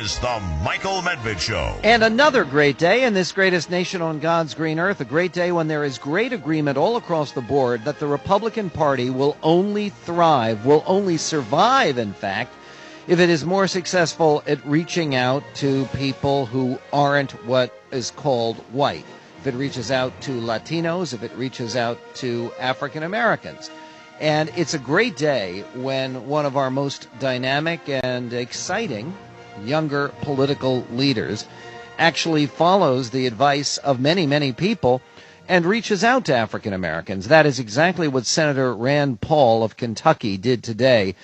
is the Michael Medved Show. And another great day in this greatest nation on God's green earth, a great day when there is great agreement all across the board that the Republican Party will only thrive, will only survive, in fact, if it is more successful at reaching out to people who aren't what is called white. If it reaches out to Latinos, if it reaches out to African Americans. And it's a great day when one of our most dynamic and exciting younger political leaders actually follows the advice of many, many people and reaches out to African Americans. That is exactly what Senator Rand Paul of Kentucky did today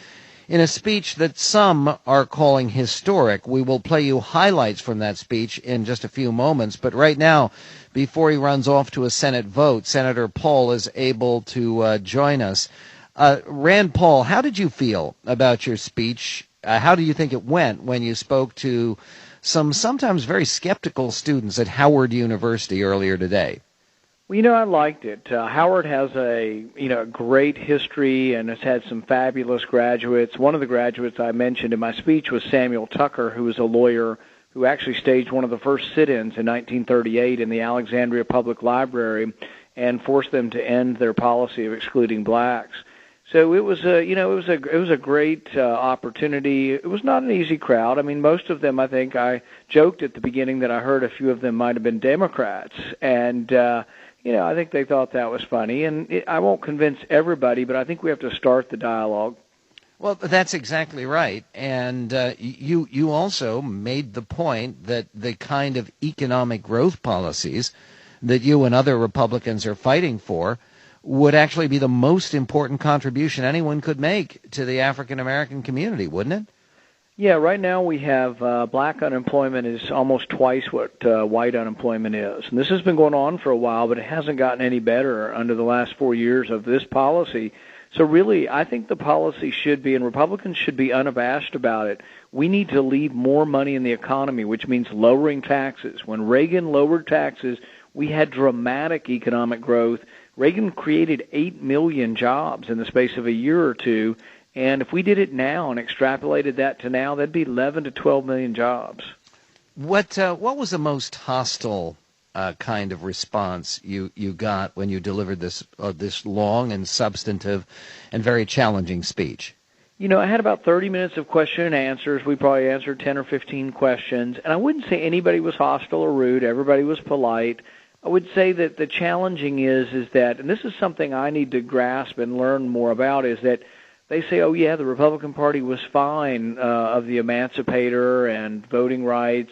in a speech that some are calling historic. We will play you highlights from that speech in just a few moments. But right now, before he runs off to a Senate vote, Senator Paul is able to join us. Rand Paul, how did you feel about your speech? How do you think it went when you spoke to some sometimes very skeptical students at Howard University earlier today? Well, I liked it. Howard has a great history and has had some fabulous graduates. One of the graduates I mentioned in my speech was Samuel Tucker, who was a lawyer who actually staged one of the first sit-ins in 1938 in the Alexandria Public Library and forced them to end their policy of excluding blacks. So it was a great opportunity. It was not an easy crowd. I mean, most of them, I joked at the beginning that I heard a few of them might have been Democrats, and I think they thought that was funny. And I won't convince everybody, but I think we have to start the dialogue. Well, that's exactly right. And you also made the point that the kind of economic growth policies that you and other Republicans are fighting for would actually be the most important contribution anyone could make to the African American community, wouldn't it? Yeah, right now we have black unemployment is almost twice what white unemployment is. And this has been going on for a while, but it hasn't gotten any better under the last 4 years of this policy. So really, I think the policy should be, and Republicans should be unabashed about it, we need to leave more money in the economy, which means lowering taxes. When Reagan lowered taxes, we had dramatic economic growth. Reagan created 8 million jobs in the space of a year or two, and if we did it now and extrapolated that to now, that'd be 11 to 12 million jobs. What was the most hostile kind of response you got when you delivered this long and substantive and very challenging speech? I had about 30 minutes of question and answers. We probably answered 10 or 15 questions, and I wouldn't say anybody was hostile or rude. Everybody was polite. I would say that the challenging is that, and this is something I need to grasp and learn more about, is that they say, oh, yeah, the Republican Party was fine of the emancipator and voting rights,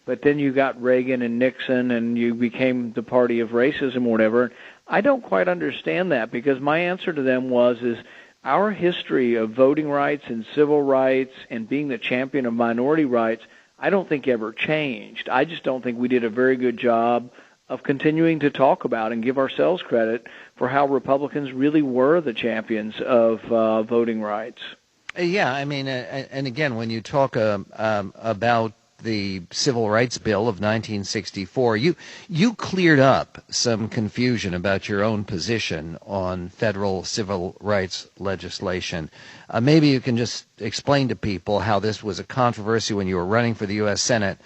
but then you got Reagan and Nixon and you became the party of racism or whatever. I don't quite understand that, because my answer to them is our history of voting rights and civil rights and being the champion of minority rights, I don't think ever changed. I just don't think we did a very good job of continuing to talk about and give ourselves credit for how Republicans really were the champions of voting rights. Yeah, I mean, and again, when you talk about the Civil Rights Bill of 1964, you cleared up some confusion about your own position on federal civil rights legislation. Maybe you can just explain to people how this was a controversy when you were running for the U.S. Senate,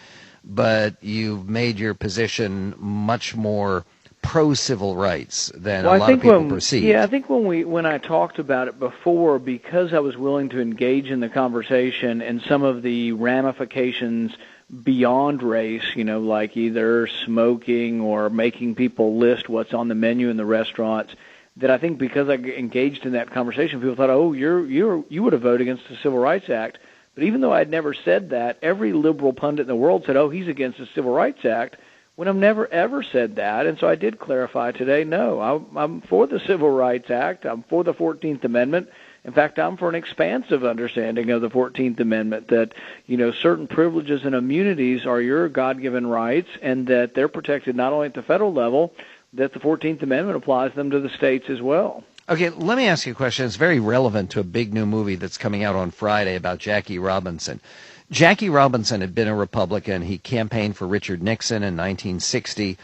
but you've made your position much more pro-civil rights than a lot of people perceive. Yeah, I think when I talked about it before, because I was willing to engage in the conversation and some of the ramifications beyond race, like either smoking or making people list what's on the menu in the restaurants, that I think because I engaged in that conversation, people thought, oh, you would have voted against the Civil Rights Act. But even though I'd never said that, every liberal pundit in the world said, oh, he's against the Civil Rights Act, when I've never, ever said that. And so I did clarify today, no, I'm for the Civil Rights Act. I'm for the 14th Amendment. In fact, I'm for an expansive understanding of the 14th Amendment, that, certain privileges and immunities are your God-given rights, and that they're protected not only at the federal level, that the 14th Amendment applies them to the states as well. Okay, let me ask you a question. It's very relevant to a big new movie that's coming out on Friday about Jackie Robinson. Jackie Robinson had been a Republican. He campaigned for Richard Nixon in 1960.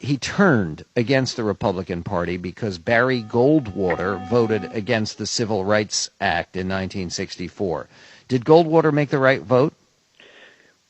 He turned against the Republican Party because Barry Goldwater voted against the Civil Rights Act in 1964. Did Goldwater make the right vote?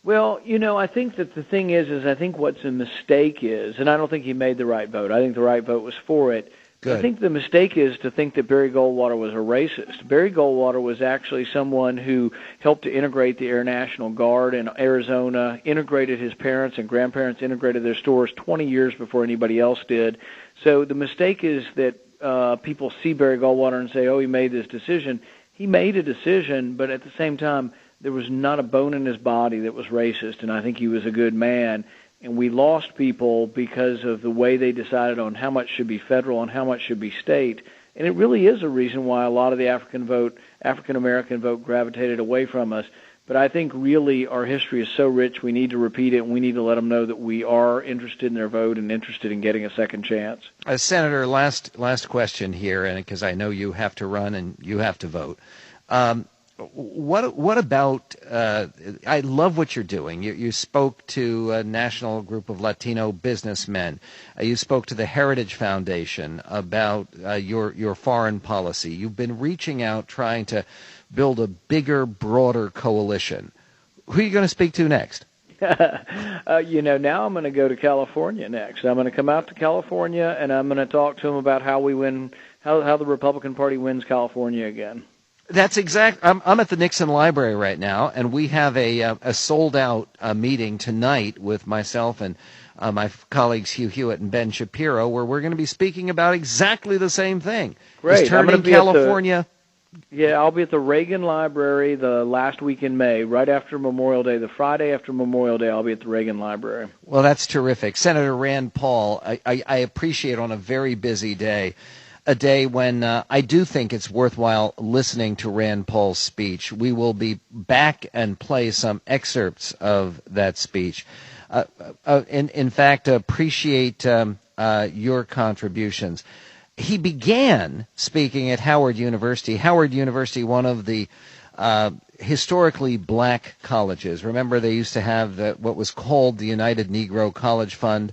Well, I think that the thing is I think what's a mistake is, and I don't think he made the right vote. I think the right vote was for it. Good. I think the mistake is to think that Barry Goldwater was a racist. Barry Goldwater was actually someone who helped to integrate the Air National Guard in Arizona, integrated his parents and grandparents, integrated their stores 20 years before anybody else did. So the mistake is that people see Barry Goldwater and say, oh, he made this decision. He made a decision, but at the same time, there was not a bone in his body that was racist, and I think he was a good man. And we lost people because of the way they decided on how much should be federal and how much should be state. And it really is a reason why a lot of the African-American vote gravitated away from us. But I think really our history is so rich, we need to repeat it, and we need to let them know that we are interested in their vote and interested in getting a second chance. Senator, last question here, and because I know you have to run and you have to vote. What about, I love what you're doing. You spoke to a national group of Latino businessmen. You spoke to the Heritage Foundation about your foreign policy. You've been reaching out, trying to build a bigger, broader coalition. Who are you going to speak to next? Now I'm going to go to California next. I'm going to come out to California, and I'm going to talk to them about how we win, how the Republican Party wins California again. That's exact. I'm at the Nixon Library right now, and we have a sold-out meeting tonight with myself and my colleagues Hugh Hewitt and Ben Shapiro, where we're going to be speaking about exactly the same thing. Great. Is turning California. I'll be at the Reagan Library the last week in May, right after Memorial Day. The Friday after Memorial Day, I'll be at the Reagan Library. Well, that's terrific. Senator Rand Paul, I appreciate on a very busy day, a day when I do think it's worthwhile listening to Rand Paul's speech. We will be back and play some excerpts of that speech. In fact, appreciate your contributions. He began speaking at Howard University. Howard University, one of the historically black colleges. Remember, they used to have what was called the United Negro College Fund.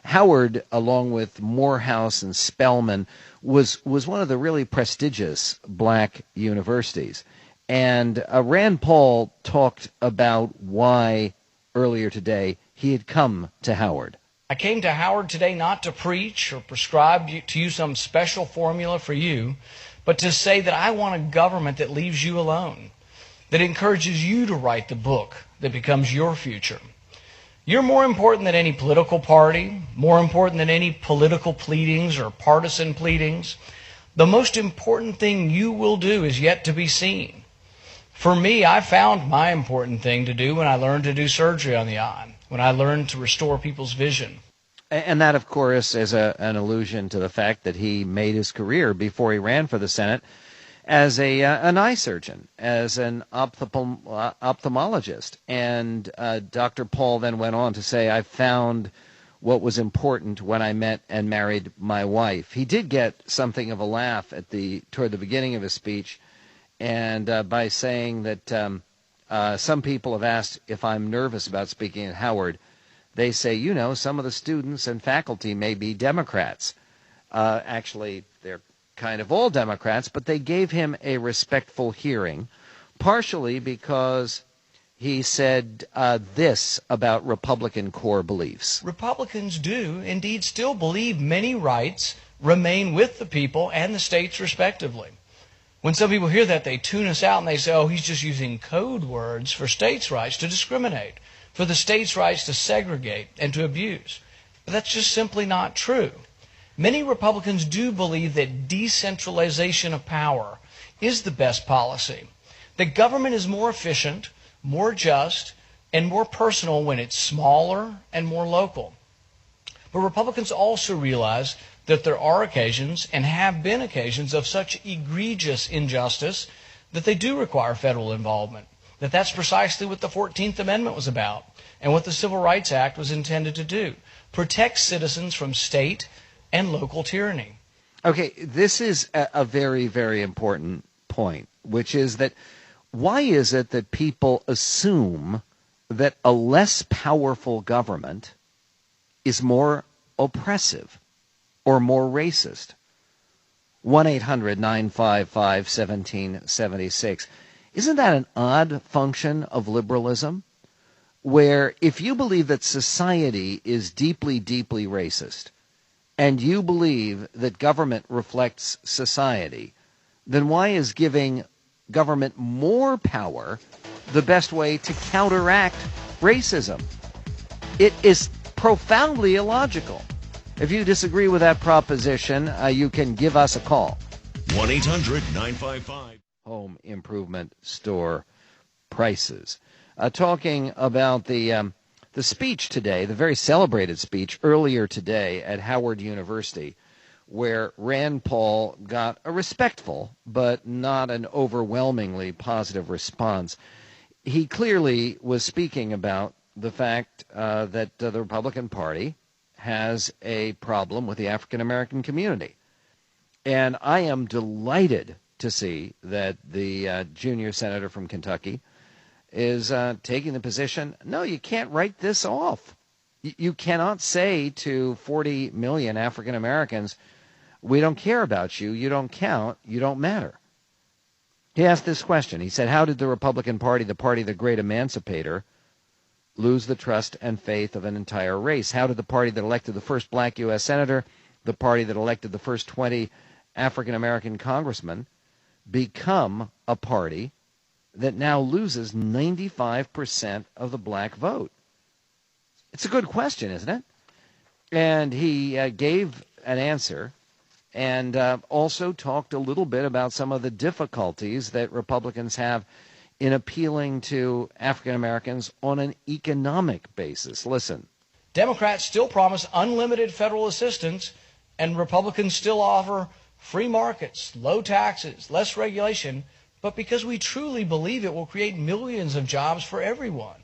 Howard, along with Morehouse and Spelman, was one of the really prestigious black universities. And Rand Paul talked about why, earlier today, he had come to Howard. I came to Howard today not to preach or prescribe to you some special formula for you, but to say that I want a government that leaves you alone, that encourages you to write the book that becomes your future. You're more important than any political party, more important than any political pleadings or partisan pleadings. The most important thing you will do is yet to be seen. For me, I found my important thing to do when I learned to do surgery on the eye, when I learned to restore people's vision. And that, of course, is an allusion to the fact that he made his career before he ran for the Senate as an eye surgeon, as an ophthalmologist. And Dr. Paul then went on to say, I found what was important when I met and married my wife. He did get something of a laugh toward the beginning of his speech, and by saying that some people have asked if I'm nervous about speaking at Howard. They say, some of the students and faculty may be Democrats. Actually, they're kind of all Democrats, but they gave him a respectful hearing, partially because he said this about Republican core beliefs. Republicans do indeed still believe many rights remain with the people and the states respectively. When some people hear that, they tune us out and they say, oh, he's just using code words for states' rights to discriminate, for the states' rights to segregate and to abuse. But that's just simply not true. Many Republicans do believe that decentralization of power is the best policy, that government is more efficient, more just, and more personal when it's smaller and more local. But Republicans also realize that there are occasions, and have been occasions, of such egregious injustice that they do require federal involvement, that's precisely what the 14th Amendment was about, and what the Civil Rights Act was intended to do, protect citizens from state and local tyranny. Okay, this is a very, very important point, which is that why is it that people assume that a less powerful government is more oppressive or more racist? 1-800-955-1776. Isn't that an odd function of liberalism? where if you believe that society is deeply, deeply racist, and you believe that government reflects society, then why is giving government more power the best way to counteract racism? It is profoundly illogical. If you disagree with that proposition, you can give us a call. 1-800-955. Home improvement store prices. Talking about the speech today, the very celebrated speech earlier today at Howard University, where Rand Paul got a respectful but not an overwhelmingly positive response. He clearly was speaking about the fact that the Republican Party has a problem with the African American community. And I am delighted to see that the junior senator from Kentucky is taking the position, no, you can't write this off. You cannot say to 40 million African Americans, we don't care about you, you don't count, you don't matter. He asked this question. He said, how did the Republican Party, the party of the great emancipator, lose the trust and faith of an entire race? How did the party that elected the first black U.S. senator, the party that elected the first 20 African American congressmen, become a party that now loses 95% of the black vote? It's a good question, isn't it? And he gave an answer and also talked a little bit about some of the difficulties that Republicans have in appealing to African Americans on an economic basis. Listen. Democrats still promise unlimited federal assistance, and Republicans still offer free markets, low taxes, less regulation, but because we truly believe it will create millions of jobs for everyone.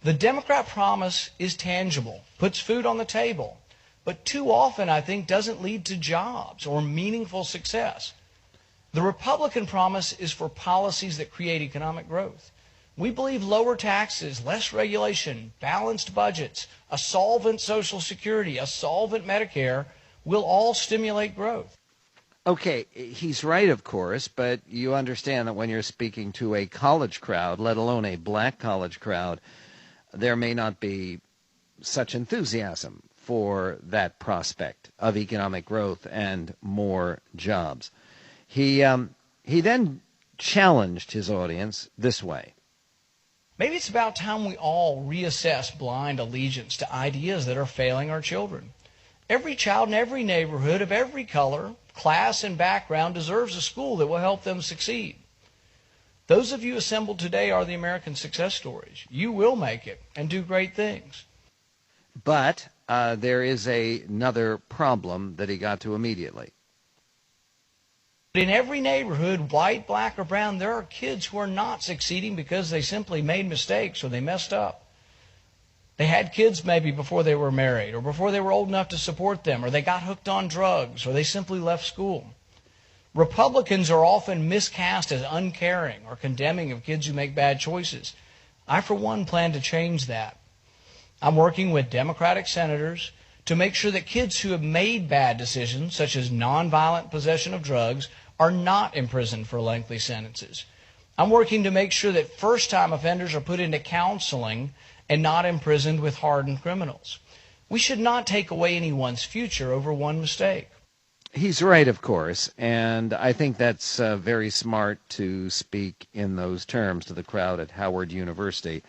The Democrat promise is tangible, puts food on the table, but too often, I think, doesn't lead to jobs or meaningful success. The Republican promise is for policies that create economic growth. We believe lower taxes, less regulation, balanced budgets, a solvent Social Security, a solvent Medicare will all stimulate growth. Okay, he's right, of course, but you understand that when you're speaking to a college crowd, let alone a black college crowd, there may not be such enthusiasm for that prospect of economic growth and more jobs. He then challenged his audience this way. Maybe it's about time we all reassess blind allegiance to ideas that are failing our children. Every child in every neighborhood of every color, class, and background deserves a school that will help them succeed. Those of you assembled today are the American success stories. You will make it and do great things. But there is another problem that he got to immediately. In every neighborhood, white, black, or brown, there are kids who are not succeeding because they simply made mistakes or they messed up. They had kids maybe before they were married or before they were old enough to support them, or they got hooked on drugs, or they simply left school. Republicans are often miscast as uncaring or condemning of kids who make bad choices. I, for one, plan to change that. I'm working with Democratic senators to make sure that kids who have made bad decisions, such as nonviolent possession of drugs, are not imprisoned for lengthy sentences. I'm working to make sure that first-time offenders are put into counseling and not imprisoned with hardened criminals. We should not take away anyone's future over one mistake. He's right, of course, and I think that's very smart to speak in those terms to the crowd at Howard University.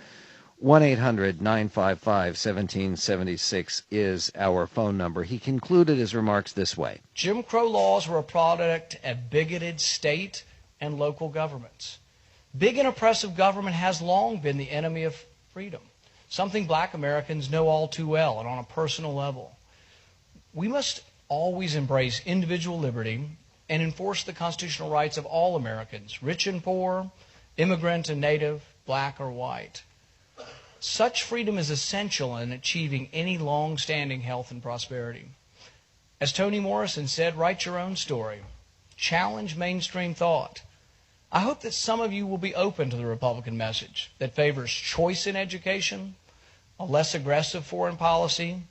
1-800-955-1776 is our phone number. He concluded his remarks this way. Jim Crow laws were a product of bigoted state and local governments. Big and oppressive government has long been the enemy of freedom, something black Americans know all too well and on a personal level. We must always embrace individual liberty and enforce the constitutional rights of all Americans, rich and poor, immigrant and native, black or white. Such freedom is essential in achieving any long-standing health and prosperity. As Toni Morrison said, write your own story. Challenge mainstream thought. I hope that some of you will be open to the Republican message that favors choice in education, a less aggressive foreign policy,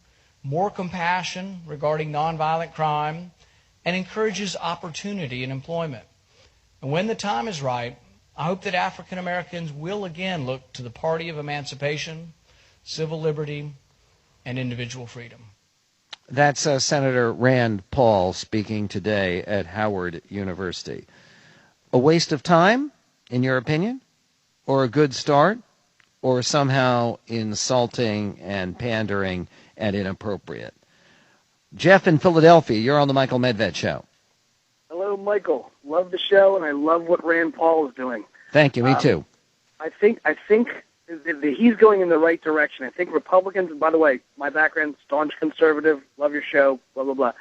more compassion regarding nonviolent crime, and encourages opportunity in employment. And when the time is right, I hope that African Americans will again look to the party of emancipation, civil liberty, and individual freedom. That's Senator Rand Paul speaking today at Howard University. A waste of time, in your opinion, or a good start, or somehow insulting and pandering and inappropriate? Jeff in Philadelphia, you're on the Michael Medved Show. Hello, Michael. Love the show, and I love what Rand Paul is doing. Thank you. Me too. I think that he's going in the right direction. I think Republicans, by the way, my background, staunch conservative, love your show, blah, blah, blah.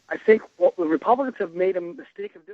I think what the Republicans have made a mistake of doing